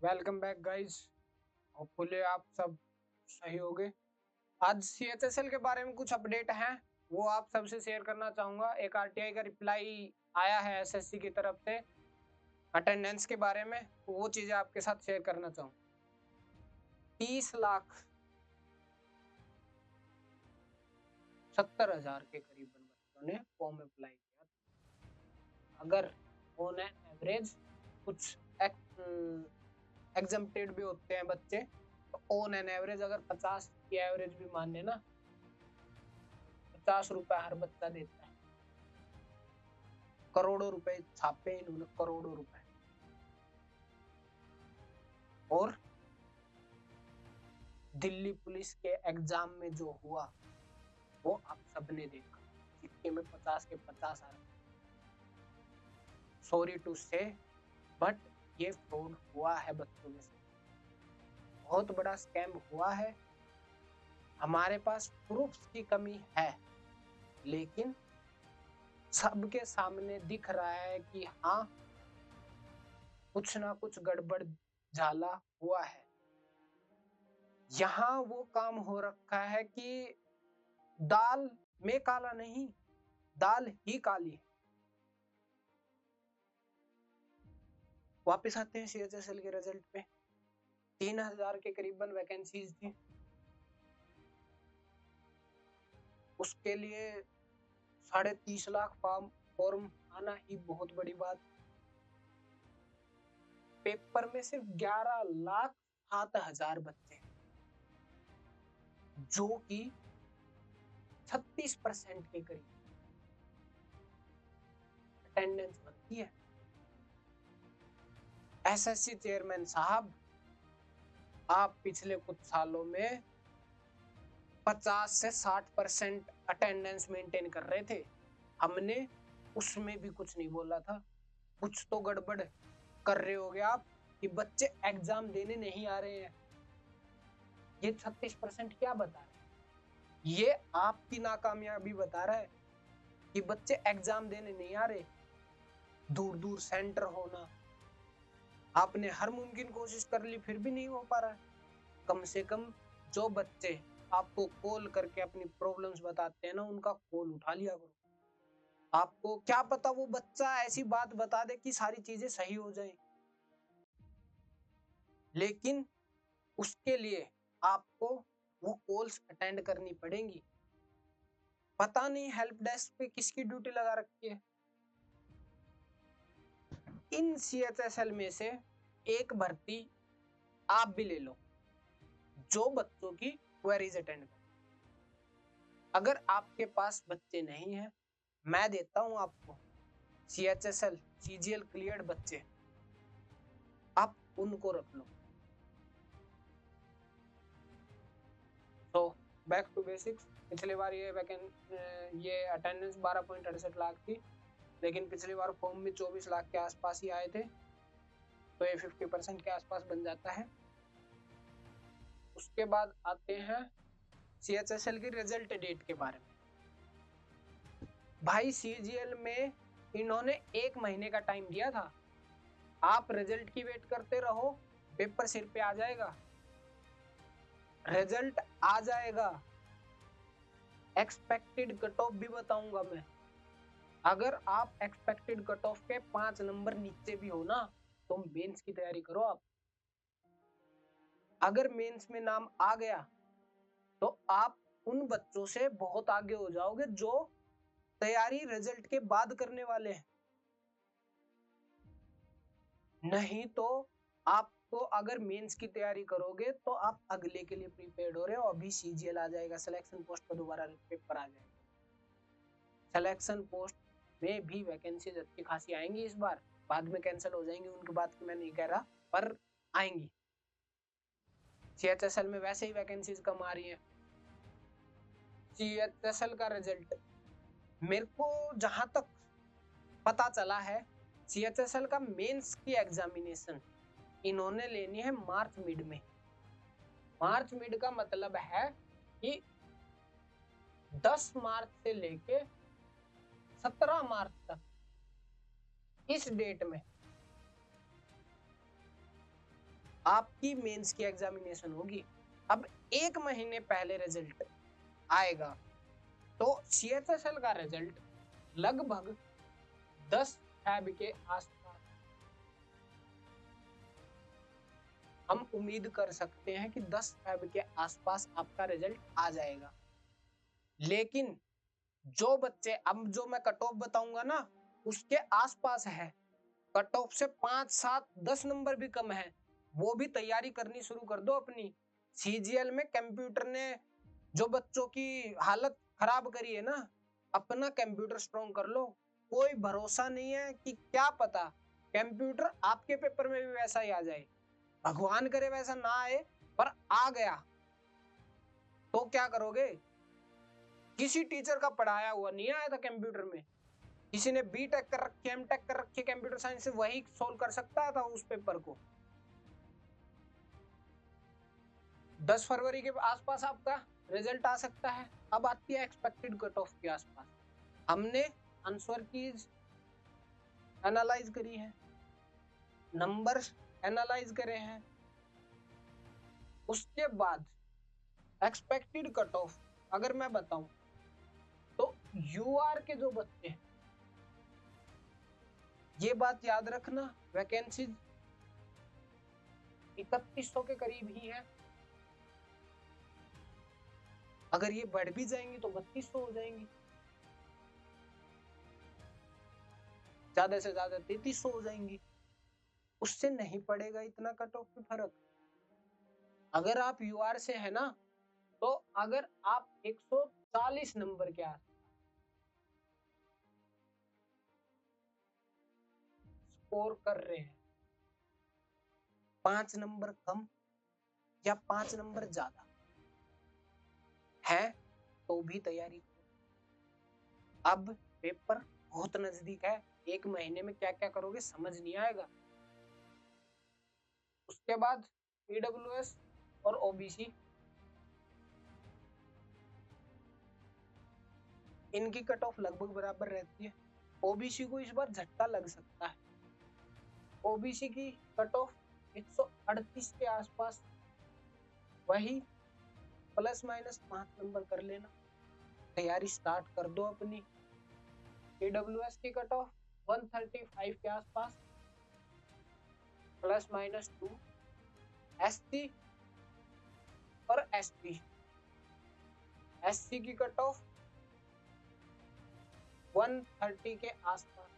Welcome back guys. Hopefully आप सब सही होगे। आज सीएचएसएल के बारे में कुछ अपडेट हैं, वो आप सबसे शेयर करना चाहूंगा। एक आरटीआई का रिप्लाई आया है एसएससी की तरफ से अटेंडेंस के बारे में, तो वो चीजें आपके साथ शेयर करना चाहूंगा। 30,70,000 के करीबन बच्चों ने फॉर्म अप्लाई किया। अगर ऑन एवरेज कुछ एग्जम्प्टेड भी होते हैं बच्चे, तो ऑन एन एवरेज अगर 50 की एवरेज भी मान लेना, 50 रुपए हर बच्चा देता है। करोड़ों रुपए छापे इन्होंने, करोड़ों रुपए। और दिल्ली पुलिस के एग्जाम में जो हुआ वो आप सबने देखा। सिक्के में 50 के 50 आ रहे। सॉरी टू से, बट ये फ्रॉड हुआ है बच्चों में से, बहुत बड़ा स्कैम हुआ है। हमारे पास प्रूफ्स की कमी है, लेकिन सबके सामने दिख रहा है कि हाँ, कुछ ना कुछ गड़बड़ झाला हुआ है। यहाँ वो काम हो रखा है कि दाल में काला नहीं, दाल ही काली है। वापस आते हैं सीएचएसएल के रिजल्ट पे। 3,000 के करीबन वैकेंसीज थी। उसके लिए 30.5 लाख फॉर्म आना ही बहुत बड़ी बात। पेपर में सिर्फ 11,07,000 बच्चे, जो कि 36% के करीब अटेंडेंस बनती है। एसएससी चेयरमैन साहब, आप पिछले कुछ सालों में 50 से 60% अटेंडेंस मेंटेन कर रहे थे। हमने उसमें भी कुछ नहीं बोला था। कुछ तो गड़बड़ कर रहे होगे आप कि बच्चे एग्जाम देने नहीं आ रहे हैं। ये 36% क्या बता रहे हैं? ये आपकी नाकामयाबी बता रहा है कि बच्चे एग्जाम देने नहीं आ रहे। दूर दूर सेंटर होना, आपने हर मुमकिन कोशिश कर ली, फिर भी नहीं हो पा रहा है। कम से कम जो बच्चे आपको कॉल करके अपनी प्रॉब्लम्स बताते हैं ना, उनका कॉल उठा लिया करो। आपको क्या पता वो बच्चा ऐसी बात बता दे कि सारी चीजें सही हो जाए, लेकिन उसके लिए आपको वो कॉल्स अटेंड करनी पड़ेंगी। पता नहीं हेल्प डेस्क पे किसकी ड्यूटी लगा रखी है। इन सीएचएसएल में से एक भर्ती आप भी ले लो, जो बच्चों की क्वेरीज अटेंड कर। अगर आपके पास बच्चे नहीं है, मैं देता हूं आपको सीएचएसएल सीजीएल क्लियर्ड बच्चे, आप उनको रख लो। तो बैक टू बेसिक्स। पिछली बार ये अटेंडेंस 12.68 लाख थी, लेकिन पिछली बार फॉर्म में 24 लाख के आसपास ही आए थे, तो ये 50% के आसपास बन जाता है। उसके बाद आते हैं सीएचएसएल की रिजल्ट डेट के बारे में। भाई सीजीएल में इन्होंने 1 महीने का टाइम दिया था। आप रिजल्ट की वेट करते रहो, पेपर सिर पे आ जाएगा, रिजल्ट आ जाएगा। एक्सपेक्टेड कट ऑफ भी बताऊंगा मैं। अगर आप एक्सपेक्टेड कट ऑफ के 5 नंबर नीचे भी हो ना, तो मेंस की तैयारी करो आप। अगर मेंस में नाम आ गया तो आप उन बच्चों से बहुत आगे हो जाओगे जो तैयारी रिजल्ट के बाद करने वाले हैं। नहीं तो आपको, अगर मेंस की तैयारी करोगे तो आप अगले के लिए प्रिपेयर्ड हो रहे हो। अभी सीजीएल आ जाएगा, सिलेक्शन पोस्ट का दोबारा पेपर आ जाएगा। सिलेक्शन पोस्ट में भी वैकेंसीज अच्छी खासी आएंगी इस बार, बाद में कैंसिल हो जाएंगी, उनकी बात की मैं नहीं कह रहा, पर आएंगी। सीएचएसएल में वैसे ही वैकेंसीज कम आ रही है। सीएचएसएल का रिजल्ट मेरे को जहां तक पता चला है, सीएचएसएल का मेंस की एग्जामिनेशन इन्होंने लेनी है मार्च मिड में। मार्च मिड का मतलब है कि 10 मार्च से लेके 17 मार्च तक, इस डेट में आपकी मेंस की एग्जामिनेशन होगी। अब 1 महीने पहले रिजल्ट आएगा, तो CHSL का रिजल्ट लगभग 10 फैब के आसपास हम उम्मीद कर सकते हैं कि 10 फैब के आसपास आपका रिजल्ट आ जाएगा। लेकिन जो बच्चे, अब जो मैं कट ऑफ बताऊंगा ना, उसके आसपास है, कट ऑफ से 5, 7, 10 नंबर भी कम है, वो भी तैयारी करनी शुरू कर दो अपनी। CGL में कंप्यूटर ने जो बच्चों की हालत खराब करी है ना, अपना कंप्यूटर स्ट्रॉन्ग कर लो। कोई भरोसा नहीं है कि क्या पता कंप्यूटर आपके पेपर में भी वैसा ही आ जाए। भगवान करे वैसा ना आए, पर आ गया तो क्या करोगे? किसी टीचर का पढ़ाया हुआ नहीं आया था कंप्यूटर में, किसी ने B.Tech कर रखी, M.Tech कर रखी कंप्यूटर साइंस से, वही सोल्व कर सकता था उस पेपर को। 10 फरवरी के आसपास आपका रिजल्ट आ सकता है। अब आती है एक्सपेक्टेड कट ऑफ के आसपास। हमने आंसर कीज एनालाइज करी है, नंबर्स एनालाइज करे हैं, उसके बाद एक्सपेक्टेड कट ऑफ अगर मैं बताऊं तो UR के जो बच्चे हैं, ये बात याद रखना, वैकेंसी 3100 के करीब ही है। अगर ये बढ़ भी जाएंगी तो 3200 हो जाएंगी, ज्यादा से ज्यादा 3300 हो जाएंगी, उससे नहीं पड़ेगा इतना कट ऑफ में फर्क। अगर आप UR से है ना, तो अगर आप 140 नंबर के आस स्कोर कर रहे हैं, 5 नंबर कम या 5 नंबर ज्यादा है, तो भी तैयारी करो। अब पेपर बहुत नजदीक है, 1 महीने में क्या क्या करोगे समझ नहीं आएगा। उसके बाद EWS और OBC, इनकी कट ऑफ लगभग बराबर रहती है। OBC को इस बार झटका लग सकता है। OBC की कट ऑफ 138 के आसपास, वही प्लस माइनस 5 नंबर कर लेना, तैयारी स्टार्ट कर दो अपनी। EWS की कट ऑफ 135 के आसपास, प्लस माइनस 2। SC और SC की कट ऑफ 130 के आसपास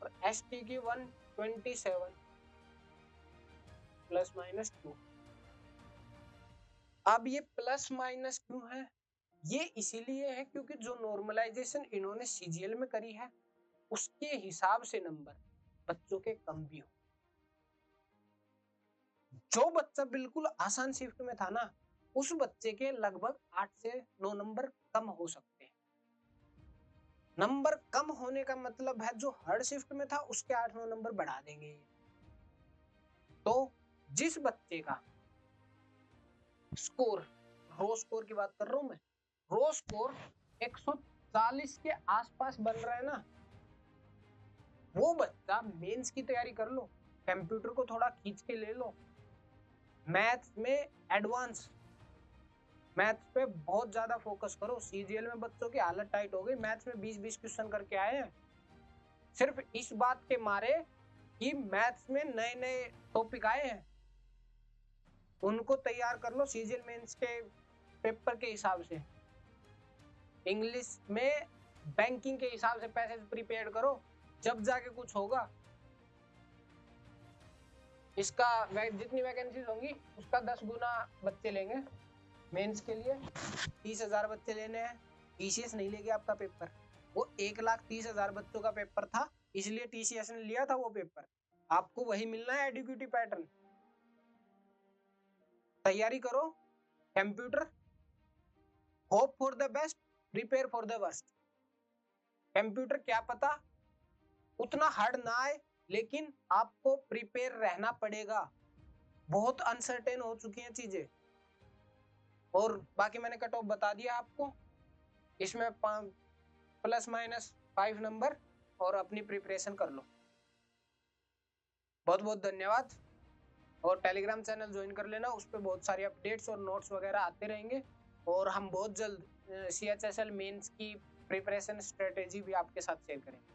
और ST की 127 प्लस माइनस 2। अब ये प्लस माइनस क्यों है? ये इसीलिए है क्योंकि जो नॉर्मलाइजेशन इन्होंने CGL में करी है, उसके हिसाब से नंबर बच्चों के कम भी हो। जो बच्चा बिल्कुल आसान शिफ्ट में था ना, उस बच्चे के लगभग 8 से 9 नंबर कम हो सकते हैं। नंबर कम होने का मतलब है जो हार्ड शिफ्ट में था उसके 8-9 नंबर बढ़ा देंगे। तो जिस बच्चे का स्कोर, रो स्कोर की बात कर रहा हूं मैं, रो स्कोर 140 के आसपास बन रहा है ना, वो बच्चा मेंस की तैयारी कर लो, कंप्यूटर को थोड़ा खींच के ले लो, मैथ्स में एडवांस, मैथ्स पे बहुत ज्यादा फोकस करो। CGL में बच्चों की हालत टाइट हो गई, मैथ्स में 20-20 क्वेश्चन करके आए हैं, सिर्फ इस बात के मारे कि मैथ्स में नए नए टॉपिक आए हैं, उनको तैयार कर लो CGL मेंस के पेपर के हिसाब से। इंग्लिश में बैंकिंग के हिसाब से पैसेज प्रिपेयर करो, जब जाके कुछ होगा। इसका जितनी वैकेंसीज होंगी उसका 10 गुना बच्चे लेंगे मेंस के लिए। 30,000 बच्चे लेने हैं, TCS नहीं लेगी आपका पेपर। वो 1,30,000 बच्चों का पेपर था, इसलिए TCS ने लिया था वो पेपर। आपको वही मिलना है, एडुकेटिव पैटर्न। तैयारी करो computer, hope for the best, prepare for the worst. Computer क्या पता उतना हार्ड ना आए, लेकिन आपको प्रिपेयर रहना पड़ेगा। बहुत अनसर्टेन हो चुकी हैं चीजें। और बाकी मैंने कट ऑफ बता दिया आपको, इसमें प्लस माइनस 5 नंबर, और अपनी प्रिपरेशन कर लो। बहुत बहुत धन्यवाद। और टेलीग्राम चैनल ज्वाइन कर लेना, उस पर बहुत सारी अपडेट्स और नोट्स वगैरह आते रहेंगे। और हम बहुत जल्द CHSL मेंस की प्रिपरेशन स्ट्रेटेजी भी आपके साथ शेयर करेंगे।